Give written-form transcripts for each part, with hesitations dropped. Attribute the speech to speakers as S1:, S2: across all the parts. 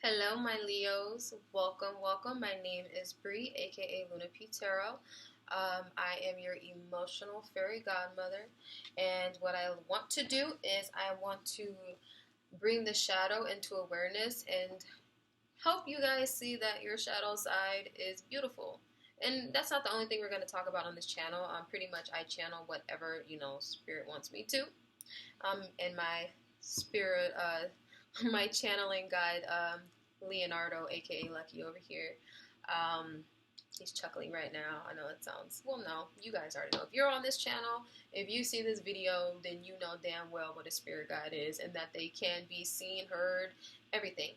S1: Hello, my Leos. Welcome. My name is Bree, aka Luna P. Tarot. I am your emotional fairy godmother, and what I want to do is I want to bring the shadow into awareness and help you guys see that your shadow side is beautiful. And that's not the only thing we're going to talk about on this channel. Pretty much I channel whatever spirit wants me to. And my spirit, my channeling guide, Leonardo, aka Lucky, over here. He's chuckling right now. I know it sounds, well, no, you guys already know. If you're on this channel, if you see this video, then you know damn well what a spirit guide is and that they can be seen, heard, everything.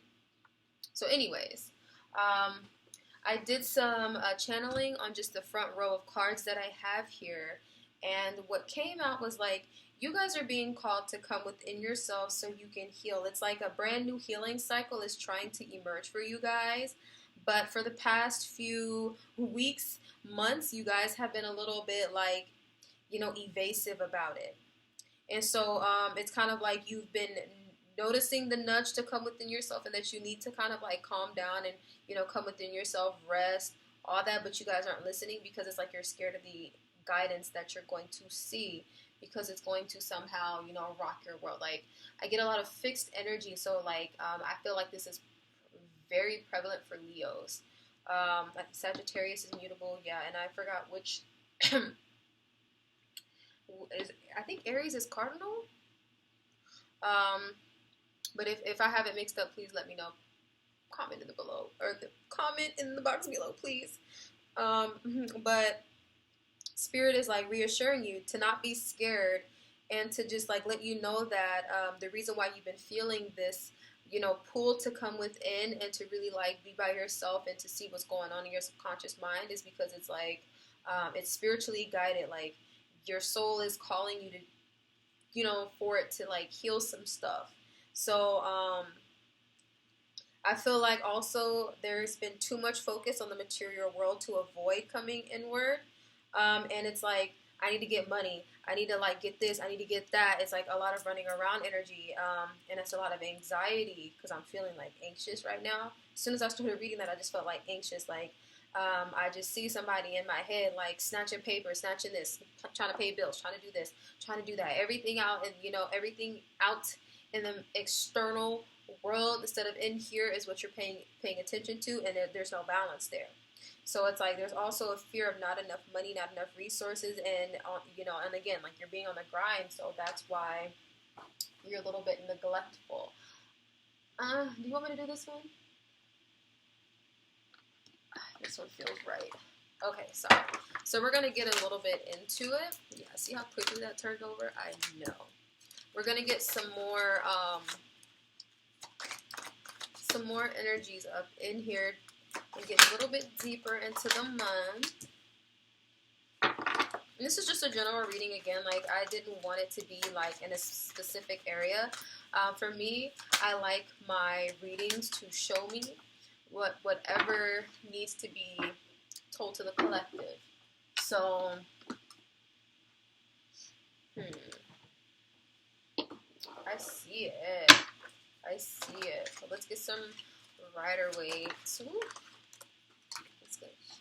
S1: So anyways, I did some channeling on just the front row of cards that I have here. And what came out was like, you guys are being called to come within yourself so you can heal. It's like a brand new healing cycle is trying to emerge for you guys. But for the past few weeks, months, you guys have been a little bit like, evasive about it. And so it's kind of like you've been noticing the nudge to come within yourself and that you need to kind of like calm down and, come within yourself, rest, all that. But you guys aren't listening because it's like you're scared of the guidance that you're going to see, because it's going to somehow, rock your world. Like, I get a lot of fixed energy, so like I feel like this is very prevalent for Leos. Like Sagittarius is mutable, yeah, and I forgot which I think Aries is cardinal. But if I have it mixed up, please let me know. Comment in the comment in the box below, please. But Spirit is like reassuring you to not be scared and to just like let you know that the reason why you've been feeling this, pull to come within and to really like be by yourself and to see what's going on in your subconscious mind is because it's like it's spiritually guided. Like your soul is calling you to, for it to like heal some stuff. So I feel like also there's been too much focus on the material world to avoid coming inward. And it's like, I need to get money. I need to like get this. I need to get that. It's like a lot of running around energy. And it's a lot of anxiety because I'm feeling like anxious right now. As soon as I started reading that, I just felt like anxious. Like, I just see somebody in my head, like snatching paper, snatching this, trying to pay bills, trying to do this, trying to do that. Everything out and, everything out in the external world instead of in here is what you're paying attention to. And there's no balance there. So it's like there's also a fear of not enough money, not enough resources, and and again, like you're being on the grind, so that's why you're a little bit neglectful. Do you want me to do this one? This one feels right. Okay, sorry. So we're gonna get a little bit into it. Yeah, see how quickly that turned over? I know. We're gonna get some more energies up in here. And get a little bit deeper into the month. And this is just a general reading again. Like, I didn't want it to be like in a specific area. For me, I like my readings to show me whatever needs to be told to the collective. So, I see it. So let's get some Rider-Waite.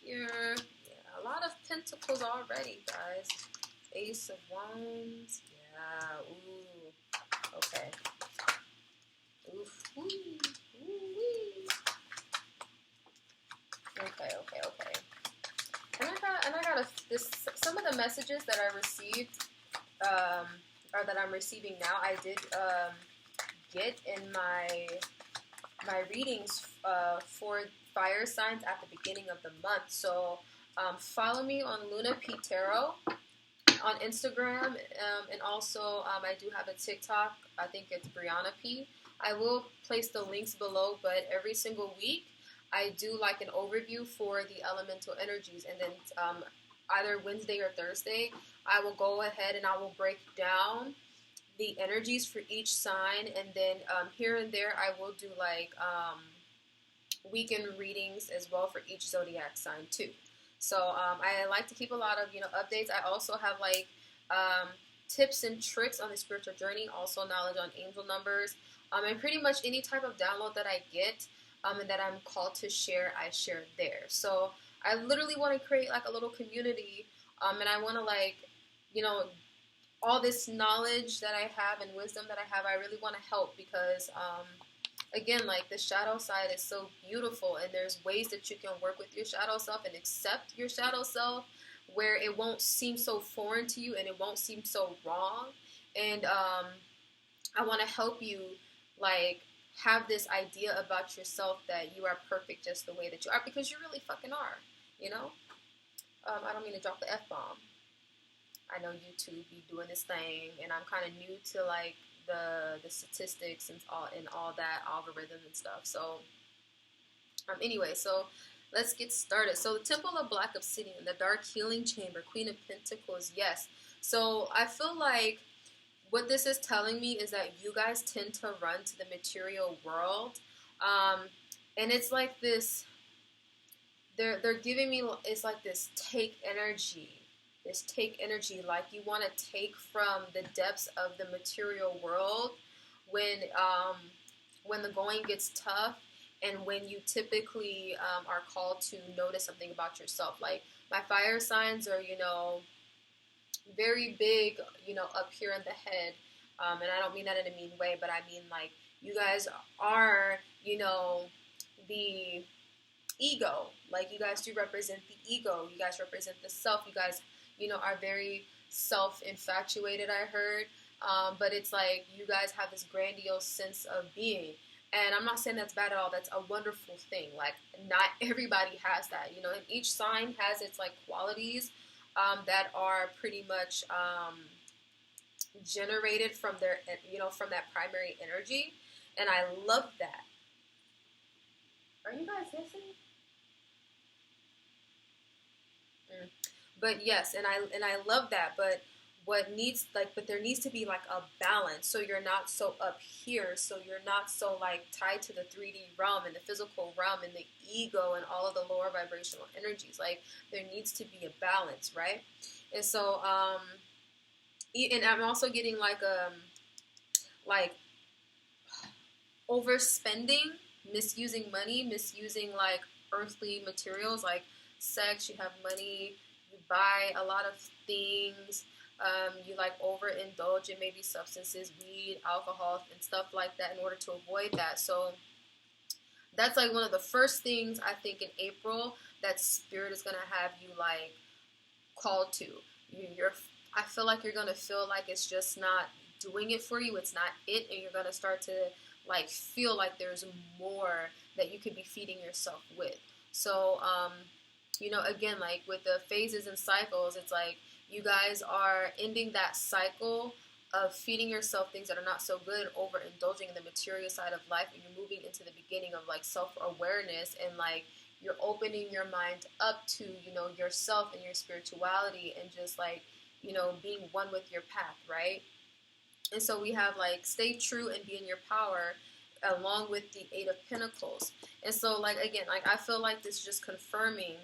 S1: Here, yeah, a lot of pentacles already, guys. Ace of Wands, yeah, ooh, okay. Oof, ooh, ooh, okay. And I got some of the messages that I received, or that I'm receiving now, I did get in my readings for fire signs at the beginning of the month. So follow me on Luna P Tarot on Instagram, and also I do have a TikTok. I think it's Brianna P. I will place the links below, but every single week I do like an overview for the elemental energies, and then either Wednesday or Thursday I will go ahead and I will break down the energies for each sign, and then here and there I will do like weekend readings as well for each zodiac sign too. So I like to keep a lot of updates. I also have like tips and tricks on the spiritual journey, also knowledge on angel numbers, and pretty much any type of download that I get. and that I'm called to share, I share there. So I literally want to create like a little community, and I want to like, you know, all this knowledge that I have and wisdom that I have, I really want to help because, again, like the shadow side is so beautiful, and there's ways that you can work with your shadow self and accept your shadow self where it won't seem so foreign to you and it won't seem so wrong. And I want to help you like have this idea about yourself that you are perfect just the way that you are, because you really fucking are, you know? I don't mean to drop the F-bomb. I know YouTube be doing this thing, and I'm kind of new to like the statistics and all that algorithm and stuff. So anyway, so let's get started. So the Temple of Black Obsidian, the Dark Healing Chamber, Queen of Pentacles, yes. So I feel like what this is telling me is that you guys tend to run to the material world, and it's like this. They're giving me, it's like this take energy. This take energy, like you want to take from the depths of the material world when the going gets tough, and when you typically are called to notice something about yourself. Like my fire signs are, you know, very big, you know, up here in the head, and I don't mean that in a mean way, but I mean like you guys are, you know, the ego. Like you guys do represent the ego. You guys represent the self. You guys, you know, are very self-infatuated, I heard. But it's like you guys have this grandiose sense of being. And I'm not saying that's bad at all. That's a wonderful thing. Like, not everybody has that, you know. And each sign has its, like, qualities that are pretty much generated from their, you know, from that primary energy. And I love that. Are you guys listening? But yes, and I love that. But but there needs to be like a balance, so you're not so up here, so you're not so like tied to the 3D realm and the physical realm and the ego and all of the lower vibrational energies. Like there needs to be a balance, right? And so and I'm also getting like overspending, misusing money, misusing like earthly materials, like sex. You have money, you buy a lot of things. You like overindulge in maybe substances, weed, alcohol, and stuff like that in order to avoid that. So that's like one of the first things I think in April that Spirit is gonna have you like called to. I feel like you're gonna feel like it's just not doing it for you. It's not it, and you're gonna start to like feel like there's more that you could be feeding yourself with. So you know, again, like with the phases and cycles, it's like you guys are ending that cycle of feeding yourself things that are not so good, overindulging in the material side of life, and you're moving into the beginning of like self-awareness, and like you're opening your mind up to, you know, yourself and your spirituality, and just like, you know, being one with your path, right? And so we have like stay true and be in your power, along with the 8 of Pentacles. And so like again, like I feel like this is just confirming,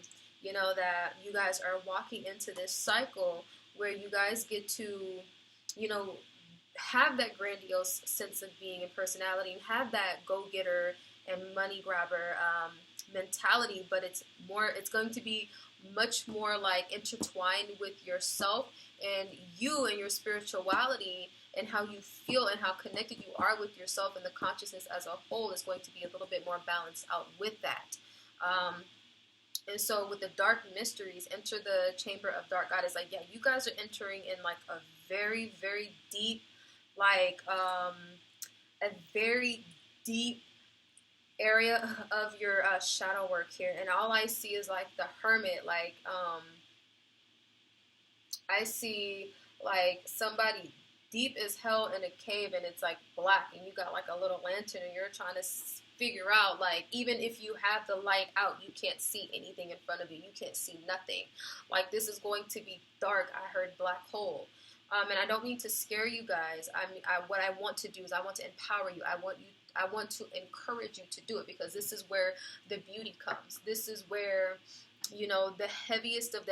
S1: you know, that you guys are walking into this cycle where you guys get to, you know, have that grandiose sense of being and personality, and have that go-getter and money grabber mentality, but it's going to be much more like intertwined with yourself and you and your spirituality, and how you feel and how connected you are with yourself, and the consciousness as a whole is going to be a little bit more balanced out with that. And so with the dark mysteries, enter the chamber of dark goddess. Like, yeah, you guys are entering in like a very, very deep, like a very deep area of your shadow work here. And all I see is like the hermit. Like I see like somebody deep as hell in a cave, and it's like black, and you got like a little lantern, and you're trying to figure out, like, even if you have the light out, you can't see anything in front of you. You can't see nothing. Like, this is going to be dark. I heard black hole. And I don't mean to scare you guys. What I want to do is I want to empower you. I want to encourage you to do it, because this is where the beauty comes. This is where, you know, the heaviest of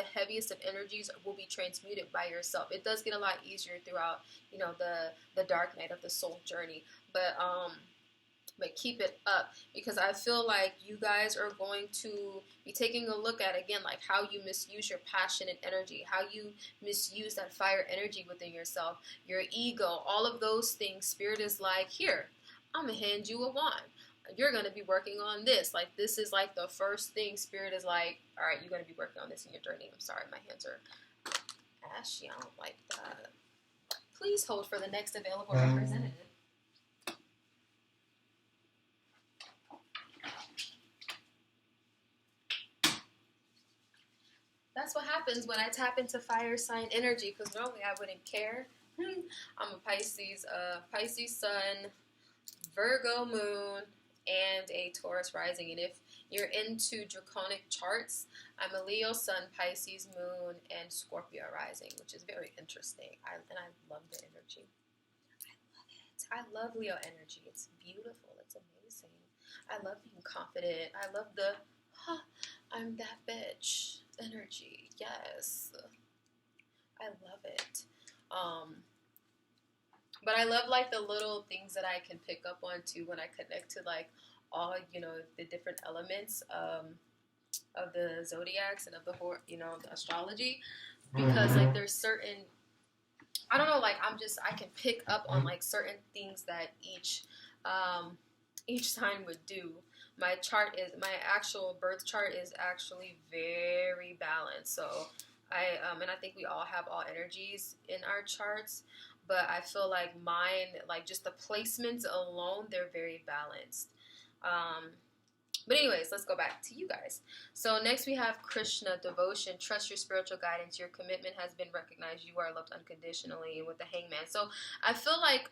S1: energies will be transmuted by yourself. It does get a lot easier throughout, you know, the dark night of the soul journey. But but keep it up, because I feel like you guys are going to be taking a look at, again, like how you misuse your passion and energy, how you misuse that fire energy within yourself, your ego, all of those things. Spirit is like, here, I'm gonna hand you a wand. You're gonna be working on this. Like, this is like the first thing. Spirit is like, all right, you're gonna be working on this in your journey. I'm sorry, my hands are ashy. I don't like that. Please hold for the next available representative. That's what happens when I tap into fire sign energy, because normally I wouldn't care. I'm a Pisces, Pisces sun, Virgo moon, and a Taurus rising. And if you're into draconic charts, I'm a Leo sun, Pisces moon, and Scorpio rising, which is very interesting. I love the energy. I love it. I love Leo energy. It's beautiful. It's amazing. I love being confident. I love the, I'm that bitch energy. Yes. I love it. But I love like the little things that I can pick up on too when I connect to like all, you know, the different elements of the zodiacs and of the whole, you know, the astrology, because like there's certain, I don't know, like I can pick up on like certain things that each sign would do. My actual birth chart is actually very balanced. So and I think we all have all energies in our charts, but I feel like mine, like just the placements alone, they're very balanced. But anyways, let's go back to you guys. So next we have Krishna, devotion, trust your spiritual guidance. Your commitment has been recognized. You are loved unconditionally, with the Hangman. So I feel like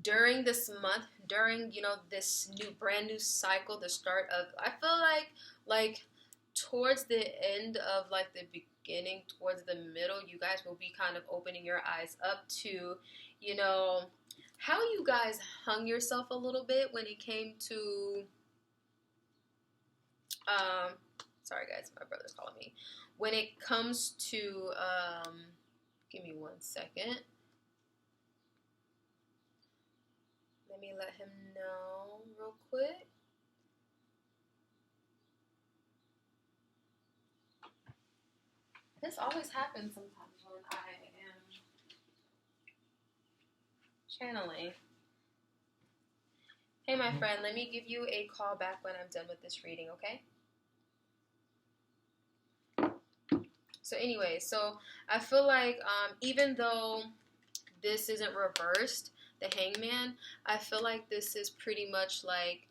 S1: during this month, during, you know, this brand new cycle, the start of, I feel like towards the end of like the beginning, towards the middle, you guys will be kind of opening your eyes up to, you know, how you guys hung yourself a little bit when it came to, sorry guys, my brother's calling me. When it comes to, give me 1 second. Let me let him know real quick. This always happens sometimes when I am channeling. Hey, my friend, let me give you a call back when I'm done with this reading, okay? So anyway, so I feel like even though this isn't reversed, the Hangman, I feel like this is pretty much like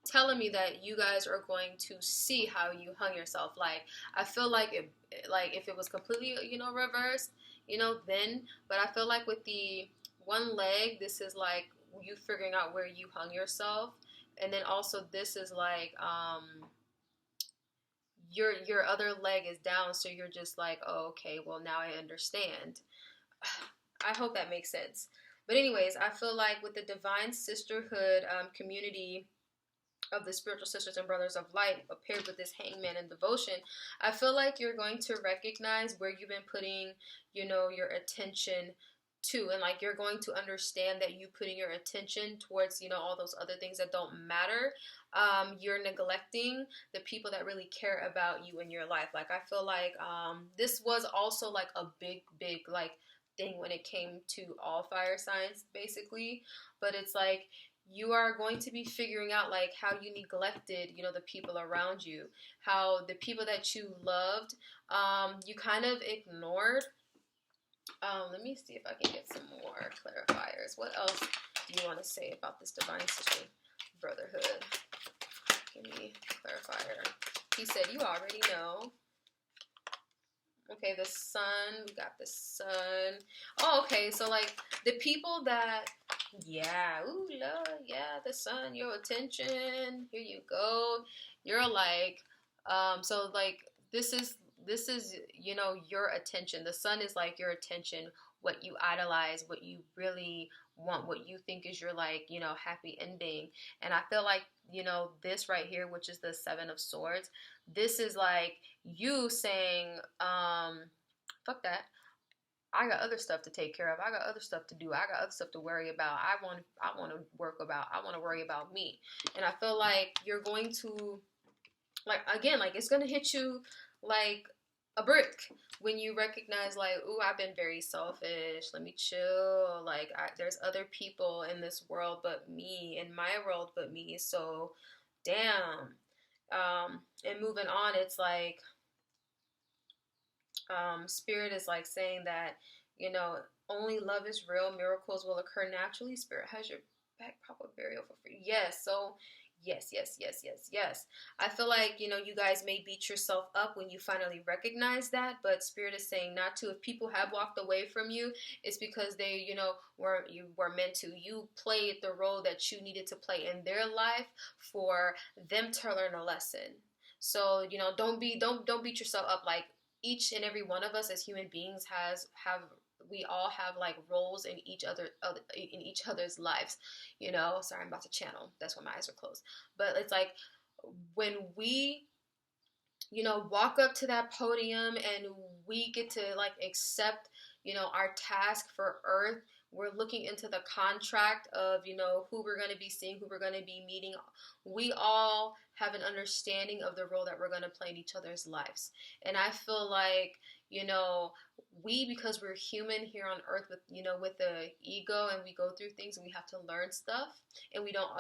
S1: telling me that you guys are going to see how you hung yourself. Like, I feel like if it was completely, you know, reversed, you know, then, but I feel like with the one leg, this is like you figuring out where you hung yourself. And then also this is like, your other leg is down, so you're just like, oh, okay, well, now I understand. I hope that makes sense. But anyways, I feel like with the divine sisterhood community of the spiritual sisters and brothers of light paired with this Hangman and devotion, I feel like you're going to recognize where you've been putting, you know, your attention to, and like you're going to understand that you putting your attention towards, you know, all those other things that don't matter. You're neglecting the people that really care about you in your life. Like, I feel like this was also like a big like thing when it came to all fire signs, basically. But it's like you are going to be figuring out like how you neglected, you know, the people around you, how the people that you loved, you kind of ignored. Let me see if I can get some more clarifiers. What else do you want to say about this divine sister brotherhood? Give me a clarifier. He said you already know. Okay, the sun. We got the sun. Oh, okay. So like the people that, yeah, ooh, Lord, yeah, the sun, your attention. Here you go. You're like, so like this is, you know, your attention. The sun is like your attention, what you idolize, what you really want, what you think is your, like, you know, happy ending. And I feel like, you know, this right here, which is the Seven of Swords, this is like you saying, fuck that. I got other stuff to take care of. I got other stuff to do. I got other stuff to worry about. I want to worry about me. And I feel like you're going to, like, again, like, it's going to hit you like a brick when you recognize, like, ooh, I've been very selfish. Let me chill. Like, there's other people in this world but me, in my world but me. So, damn. And moving on, it's like, Spirit is like saying that, you know, only love is real. Miracles will occur naturally. Spirit has your back, proper burial for free. Yes. So, yes, yes, yes, yes, yes. I feel like, you know, you guys may beat yourself up when you finally recognize that, but Spirit is saying not to. If people have walked away from you, it's because they, you know, you were meant to. You played the role that you needed to play in their life for them to learn a lesson. So, you know, don't beat yourself up. Like, each and every one of us as human beings we all have like roles in each other's lives, you know. Sorry, I'm about to channel. That's why my eyes are closed. But it's like when we, you know, walk up to that podium and we get to like accept, you know, our task for Earth. We're looking into the contract of, you know, who we're going to be seeing, who we're going to be meeting. We all have an understanding of the role that we're going to play in each other's lives. And I feel like, you know, because we're human here on Earth with, you know, with the ego, and we go through things and we have to learn stuff, and we don't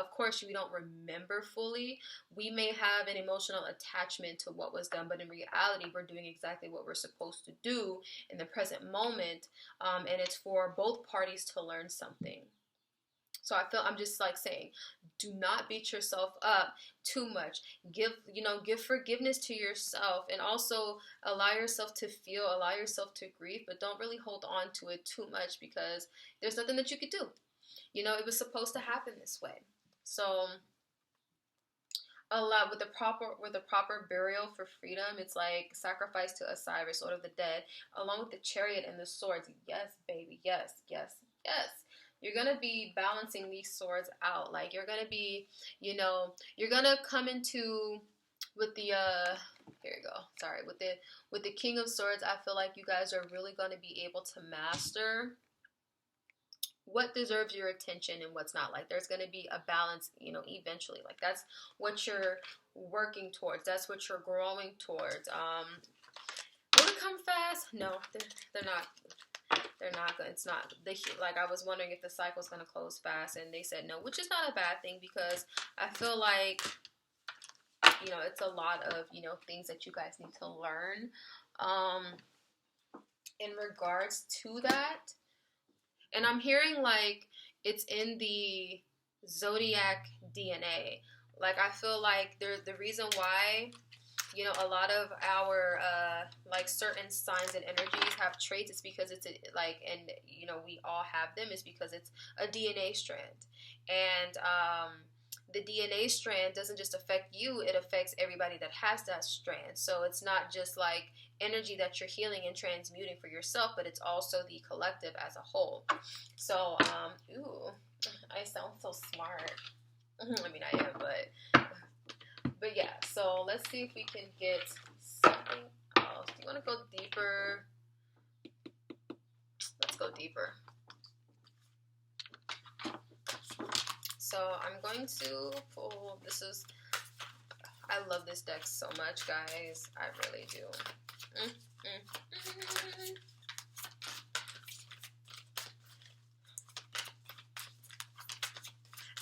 S1: remember fully. We may have an emotional attachment to what was done, but in reality, we're doing exactly what we're supposed to do in the present moment, and it's for both parties to learn something. So I'm just like saying, do not beat yourself up too much. Give forgiveness to yourself, and also allow yourself to feel, allow yourself to grieve, but don't really hold on to it too much, because there's nothing that you could do. You know, it was supposed to happen this way. So with the proper burial for freedom, it's like sacrifice to Osiris, Lord of the Dead, along with the chariot and the swords. Yes, baby, yes, yes, yes. You're gonna be balancing these swords out. Like, you're gonna be, you know, you're gonna come into with the here you go. Sorry, with the King of Swords. I feel like you guys are really gonna be able to master what deserves your attention and what's not. Like, there's going to be a balance, you know, eventually. Like, that's what you're working towards. That's what you're growing towards. Will it come fast? No, they're not. They're not. It's not. Like, I was wondering if the cycle's going to close fast, and they said no, which is not a bad thing, because I feel like, you know, it's a lot of, you know, things that you guys need to learn in regards to that. And I'm hearing like it's in the zodiac DNA. Like, I feel like the reason why, you know, a lot of our like certain signs and energies have traits, it's because it's and you know, we all have them, is because it's a DNA strand. And the DNA strand doesn't just affect you, it affects everybody that has that strand. So it's not just like energy that you're healing and transmuting for yourself, but it's also the collective as a whole. So, ooh, I sound so smart. I mean, I am, but yeah. So let's see if we can get something else. Do you want to go deeper? Let's go deeper. So I'm going to pull, I love this deck so much, guys. I really do.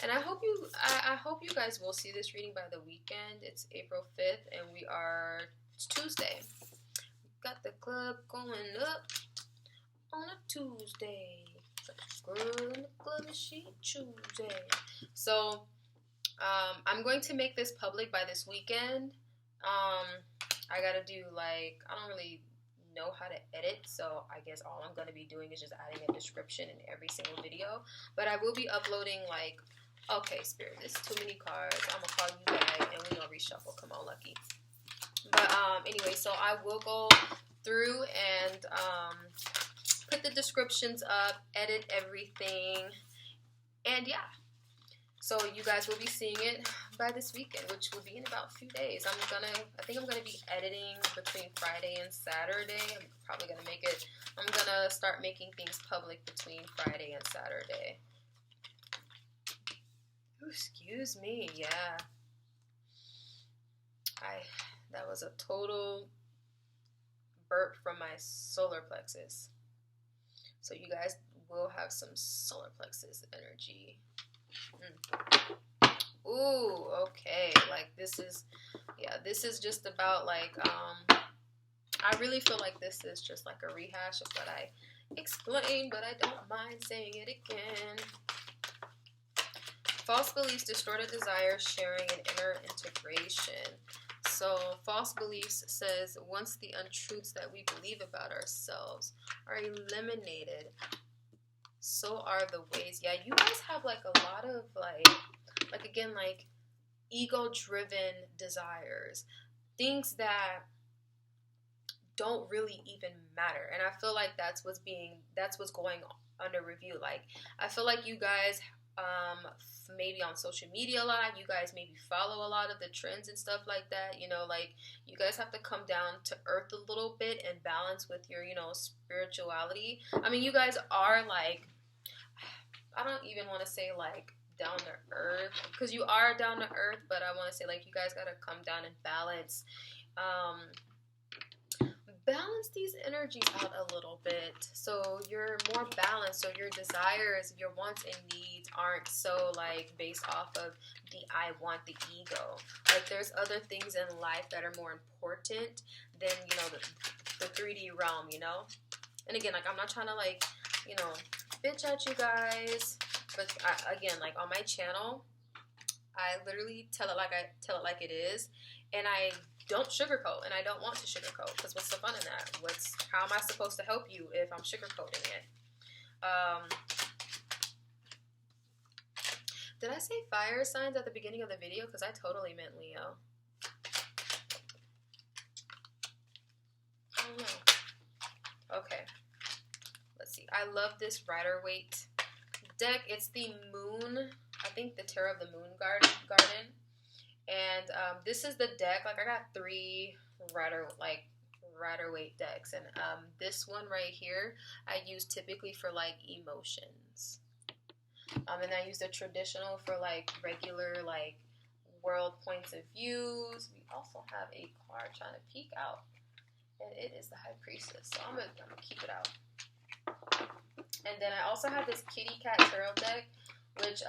S1: And I hope you guys will see this reading by the weekend. It's April 5th, and it's Tuesday. Got the club going up on a Tuesday. Girl in the club, and she Tuesday. So, I'm going to make this public by this weekend. I gotta do, like, I don't really know how to edit, so I guess all I'm gonna be doing is just adding a description in every single video. But I will be uploading, like, okay, Spirit, this is too many cards. I'm gonna call you back, and we're gonna reshuffle. Come on, Lucky. But anyway, so I will go through and put the descriptions up, edit everything, and yeah. So you guys will be seeing it by this weekend, which will be in about a few days. I think I'm gonna be editing between Friday and Saturday. I'm probably gonna I'm gonna start making things public between Friday and Saturday. Ooh, excuse me, yeah. That was a total burp from my solar plexus. So you guys will have some solar plexus energy. Ooh, okay. Like this is just about like I really feel like this is just like a rehash of what I explained, but I don't mind saying it again. False beliefs, distorted desires, sharing, and inner integration. So false beliefs says once the untruths that we believe about ourselves are eliminated, so are the ways. Yeah, you guys have like a lot of like again, like ego-driven desires, things that don't really even matter. And I feel like that's what's going under review. Like I feel like you guys maybe on social media a lot, you guys maybe follow a lot of the trends and stuff like that, you know, like you guys have to come down to earth a little bit and balance with your, you know, spirituality. I mean, you guys are like, I don't even want to say like down to earth, because you are down to earth, but I want to say like you guys got to come down and balance these energies out a little bit, so you're more balanced, so your desires, your wants and needs aren't so like based off of the I want, the ego. Like there's other things in life that are more important than, you know, the 3D realm, you know. And again, like I'm not trying to like, you know, bitch at you guys, but again, like on my channel, I literally tell it like it is, and I don't sugarcoat, and I don't want to sugarcoat, because what's the fun in that? How am I supposed to help you if I'm sugarcoating it? Did I say fire signs at the beginning of the video? Because I totally meant Leo. I don't know. Okay. Let's see. I love this Rider-Waite deck. It's the Moon, I think the Tarot of the Moon Garden. And this is the deck. Like I got 3 Rider-Waite decks, and this one right here I use typically for like emotions, and I use the traditional for like regular like world points of views. We also have a card trying to peek out, and it is the High Priestess, so I'm gonna keep it out. And then I also have this Kitty Cat Tarot deck, which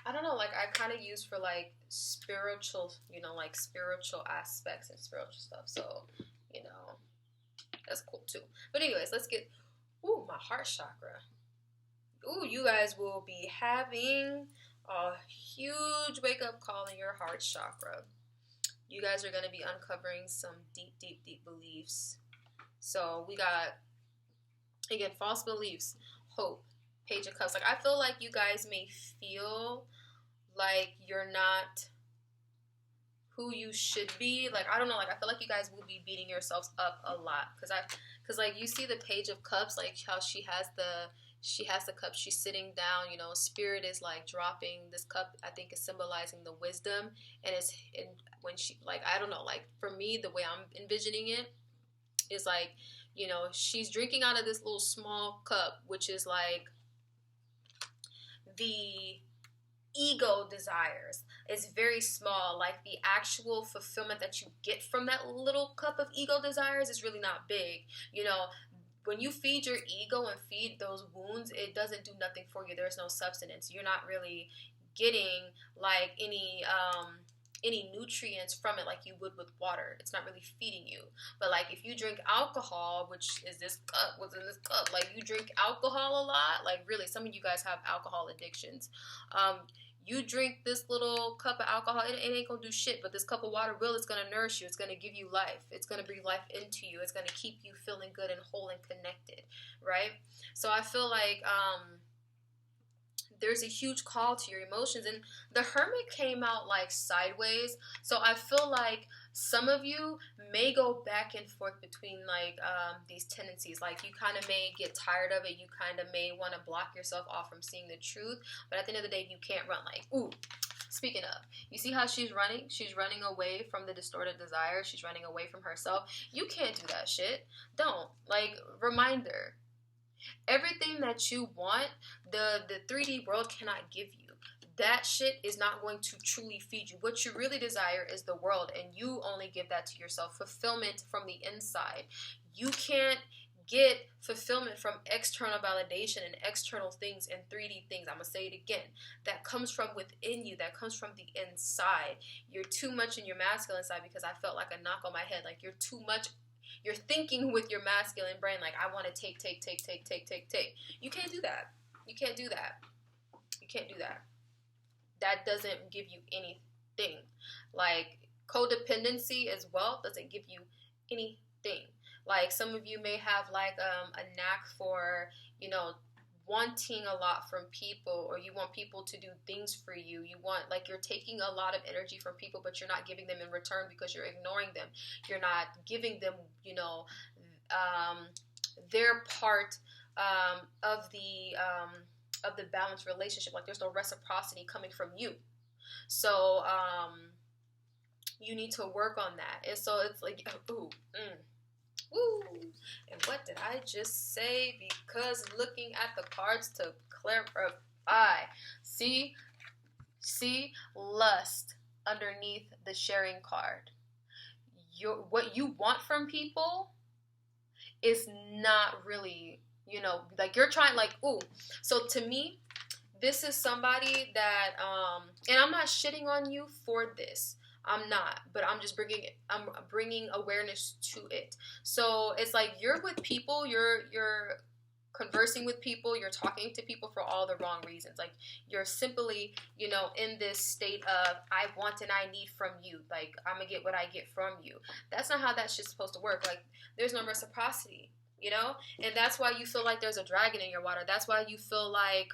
S1: I don't know, like I kind of use for like spiritual, you know, like spiritual aspects and spiritual stuff. So, you know, that's cool too. But anyways, let's get, ooh, my heart chakra. Ooh, you guys will be having a huge wake up call in your heart chakra. You guys are going to be uncovering some deep, deep, deep beliefs. So we got, again, false beliefs, hope, Page of Cups. Like I feel like you guys may feel like you're not who you should be. Like I don't know, like I feel like you guys will be beating yourselves up a lot, because like you see the Page of Cups, like how she has the cup, she's sitting down, you know, spirit is like dropping this cup, I think is symbolizing the wisdom, and when she, like I don't know, like for me the way I'm envisioning it is like, you know, she's drinking out of this little small cup, which is like the ego desires. Is very small. Like the actual fulfillment that you get from that little cup of ego desires is really not big. You know, when you feed your ego and feed those wounds, it doesn't do nothing for you. There's no substance. You're not really getting like any nutrients from it like you would with water. It's not really feeding you. But like if you drink alcohol, which is this cup, what's in this cup, like you drink alcohol a lot, like really some of you guys have alcohol addictions. You drink this little cup of alcohol, it ain't gonna do shit, but this cup of water it's gonna nourish you, it's gonna give you life, it's gonna breathe life into you, it's gonna keep you feeling good and whole and connected, right? So I feel like there's a huge call to your emotions, and the Hermit came out like sideways, so I feel like Some of you may go back and forth between like these tendencies. Like you kind of may get tired of it. You kind of may want to block yourself off from seeing the truth. But at the end of the day, you can't run. Like, ooh, speaking of, you see how she's running? She's running away from the distorted desire. She's running away from herself. You can't do that shit. Don't. Like, reminder. Everything that you want, the 3D world cannot give you. That shit is not going to truly feed you. What you really desire is the world, and you only give that to yourself. Fulfillment from the inside. You can't get fulfillment from external validation and external things and 3D things. I'm going to say it again. That comes from within you. That comes from the inside. You're too much in your masculine side, because I felt like a knock on my head. Like you're too much. You're thinking with your masculine brain, like, I want to take. You can't do that. You can't do that. You can't do that. That doesn't give you anything. Like, codependency as well doesn't give you anything. Like, some of you may have, like, a knack for, you know, wanting a lot from people, or you want people to do things for you. You want, like, you're taking a lot of energy from people, but you're not giving them in return because you're ignoring them. You're not giving them, you know, their part of the balanced relationship. Like, there's no reciprocity coming from you. So you need to work on that. And so it's like, ooh, and what did I just say? Because looking at the cards to clarify, see lust underneath the sharing card. What you want from people is not really, you know, like you're trying, like, ooh. So to me, this is somebody that, and I'm not shitting on you for this. I'm not, but I'm bringing awareness to it. So it's like you're with people, you're conversing with people, you're talking to people for all the wrong reasons. Like, you're simply, you know, in this state of, I want and I need from you. Like, I'm gonna get what I get from you. That's not how that shit's supposed to work. Like, there's no reciprocity, you know? And that's why you feel like there's a dragon in your water. That's why you feel like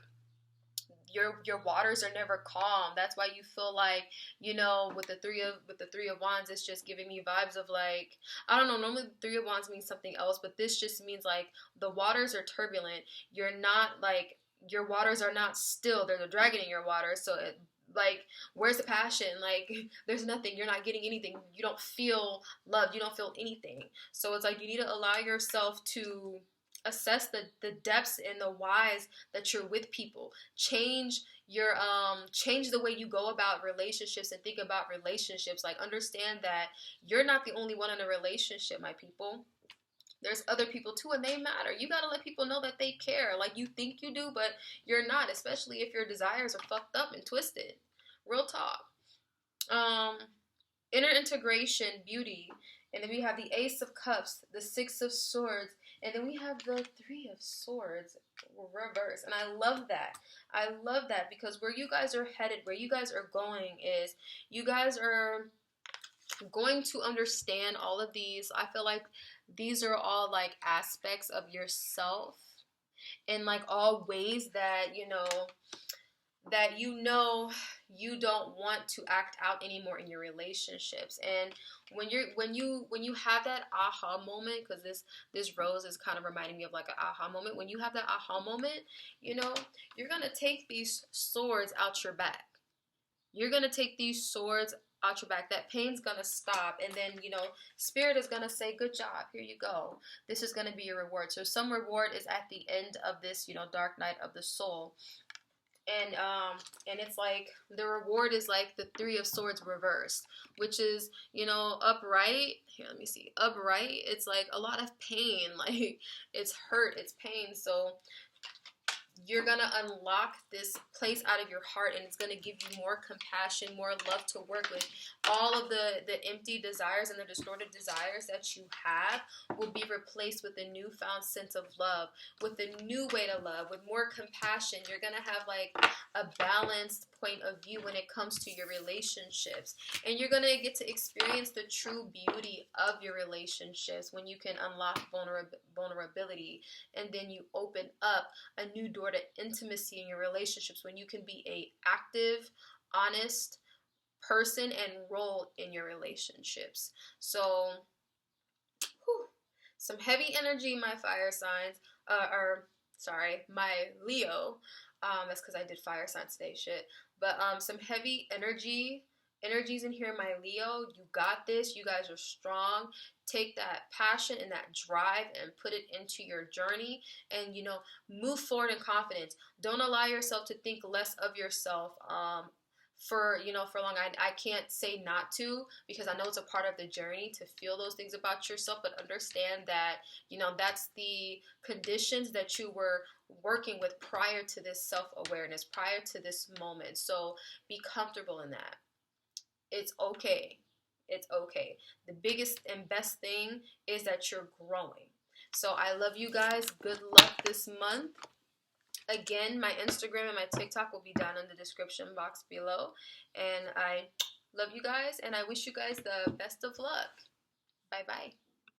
S1: your waters are never calm. That's why you feel like, you know, with the three of wands, it's just giving me vibes of like, I don't know, normally the 3 of wands means something else, but this just means like the waters are turbulent. You're not, like, your waters are not still. There's a dragon in your water. So it, like, where's the passion? Like, there's nothing. You're not getting anything. You don't feel love. You don't feel anything. So it's like you need to allow yourself to assess the depths and the whys that you're with people. Change the way you go about relationships and think about relationships. Like, understand that you're not the only one in a relationship, my people. There's other people too, and they matter. You gotta let people know that they care. Like, you think you do, but you're not, especially if your desires are fucked up and twisted. Real talk. Inner integration, beauty. And then we have the Ace of Cups, the 6 of Swords, and then we have the 3 of Swords reverse. And I love that. I love that, because where you guys are headed, where you guys are going is, you guys are going to understand all of these. I feel like these are all like aspects of yourself, in like all ways that, you know, you don't want to act out anymore in your relationships. And when you have that aha moment, because this rose is kind of reminding me of like an aha moment. When you have that aha moment, you know, you're gonna take these swords out your back. You're gonna take these swords out your back. That pain's gonna stop, and then, you know, spirit is gonna say, good job, here you go. This is gonna be your reward. So some reward is at the end of this, you know, dark night of the soul. And it's like the reward is like the 3 of Swords reversed, which is, you know, upright. Here, let me see. Upright, it's like a lot of pain. Like, it's hurt, it's pain. So you're going to unlock this place out of your heart, and it's going to give you more compassion, more love to work with. All of the empty desires and the distorted desires that you have will be replaced with a newfound sense of love, with a new way to love, with more compassion. You're going to have like a balanced point of view when it comes to your relationships, and you're going to get to experience the true beauty of your relationships when you can unlock vulnerability, and then you open up a new door to intimacy in your relationships, when you can be a active, honest person and role in your relationships. So, some heavy energy, my fire signs, my Leo. That's because I did fire signs today, shit. But some heavy energies in here, my Leo. You got this. You guys are strong. Take that passion and that drive and put it into your journey, and move forward in confidence. Don't allow yourself to think less of yourself. For long, I can't say not to, because I know it's a part of the journey to feel those things about yourself, but understand that that's the conditions that you were working with prior to this self-awareness, prior to this moment. So be comfortable in that. It's okay. It's okay. The biggest and best thing is that you're growing. So I love you guys. Good luck this month. Again, my Instagram and my TikTok will be down in the description box below. And I love you guys, and I wish you guys the best of luck. Bye-bye.